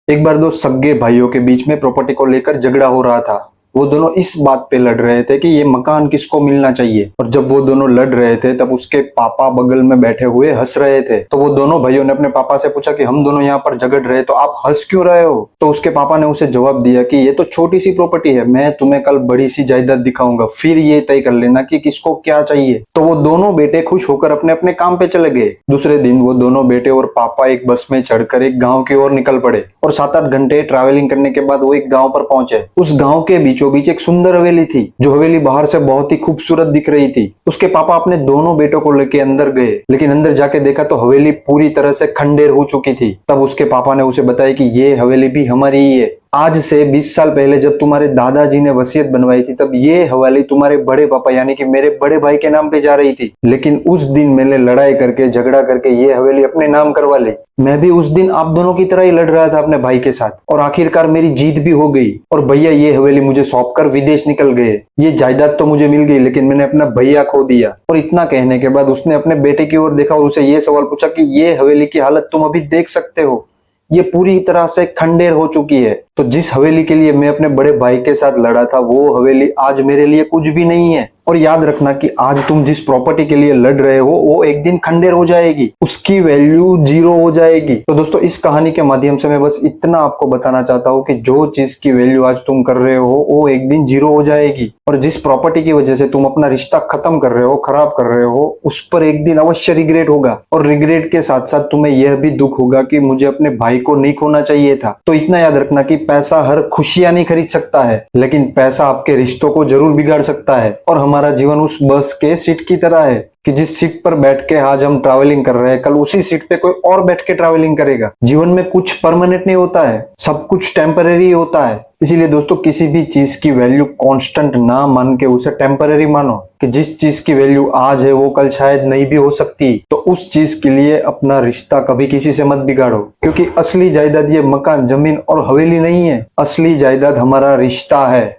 एक बार दो सगे भाइयों के बीच में प्रॉपर्टी को लेकर झगड़ा हो रहा था। वो दोनों इस बात पे लड़ रहे थे कि ये मकान किसको मिलना चाहिए। और जब वो दोनों लड़ रहे थे तब उसके पापा बगल में बैठे हुए हंस रहे थे। तो वो दोनों भाइयों ने अपने पापा से पूछा कि हम दोनों यहाँ पर झगड़ रहे तो आप हंस क्यों रहे हो। तो उसके पापा ने उसे जवाब दिया कि ये तो छोटी सी प्रॉपर्टी है, मैं तुम्हें कल बड़ी सी जायदाद दिखाऊंगा, फिर ये तय कर लेना कि किसको क्या चाहिए। तो वो दोनों बेटे खुश होकर अपने अपने काम पे चले गए। दूसरे दिन वो दोनों बेटे और पापा एक बस में चढ़कर एक गाँव की ओर निकल पड़े और 7-8 घंटे ट्रैवलिंग करने के बाद वो एक गाँव पर पहुंचे। उस गाँव के बीचों बीच एक सुंदर हवेली थी, जो हवेली बाहर से बहुत ही खूबसूरत दिख रही थी। उसके पापा अपने दोनों बेटों को लेके अंदर गए, लेकिन अंदर जाके देखा तो हवेली पूरी तरह से खंडेर हो चुकी थी। तब उसके पापा ने उसे बताया कि ये हवेली भी हमारी ही है। आज से 20 साल पहले जब तुम्हारे दादाजी ने वसीयत बनवाई थी तब ये हवेली तुम्हारे बड़े पापा यानी कि मेरे बड़े भाई के नाम पे जा रही थी, लेकिन उस दिन मैंने लड़ाई करके झगड़ा करके ये हवेली अपने नाम करवा ली। मैं भी उस दिन आप दोनों की तरह ही लड़ रहा था अपने भाई के साथ, और आखिरकार मेरी जीत भी हो गई और भैया ये हवेली मुझे सौंप कर विदेश निकल गए। ये जायदाद तो मुझे मिल गई, लेकिन मैंने अपना भैया खो दिया। और इतना कहने के बाद उसने अपने बेटे की ओर देखा और उसे ये सवाल पूछा कि ये हवेली की हालत तुम अभी देख सकते हो, ये पूरी तरह से खंडेर हो चुकी है। तो जिस हवेली के लिए मैं अपने बड़े भाई के साथ लड़ा था वो हवेली आज मेरे लिए कुछ भी नहीं है। और याद रखना कि आज तुम जिस प्रॉपर्टी के लिए लड़ रहे हो वो एक दिन खंडेर हो जाएगी, उसकी वैल्यू 0 हो जाएगी। तो दोस्तों इस कहानी के माध्यम से मैं बस इतना आपको बताना चाहता हूँ कि जो चीज की वैल्यू आज तुम कर रहे हो वो एक दिन 0 हो जाएगी। और जिस प्रॉपर्टी की वजह से तुम अपना रिश्ता खत्म कर रहे हो, खराब कर रहे हो, उस पर एक दिन अवश्य रिग्रेट होगा। और रिग्रेट के साथ साथ तुम्हें यह भी दुख होगा कि मुझे अपने भाई को नहीं खोना चाहिए था। तो इतना याद रखना कि पैसा हर खुशियां नहीं खरीद सकता है, लेकिन पैसा आपके रिश्तों को जरूर बिगाड़ सकता है। और हमारा जीवन उस बस के सीट की तरह है कि जिस सीट पर बैठ के आज हम ट्रैवलिंग कर रहे हैं, कल उसी सीट पे कोई और बैठ के ट्रैवलिंग करेगा। जीवन में कुछ परमानेंट नहीं होता है, सब कुछ टेम्पररी होता है। इसीलिए दोस्तों किसी भी चीज की वैल्यू कांस्टेंट ना मान के उसे टेम्पररी मानो, कि जिस चीज की वैल्यू आज है वो कल शायद नहीं भी हो सकती। तो उस चीज के लिए अपना रिश्ता कभी किसी से मत बिगाड़ो, क्योंकि असली जायदाद ये मकान, जमीन और हवेली नहीं है, असली जायदाद हमारा रिश्ता है।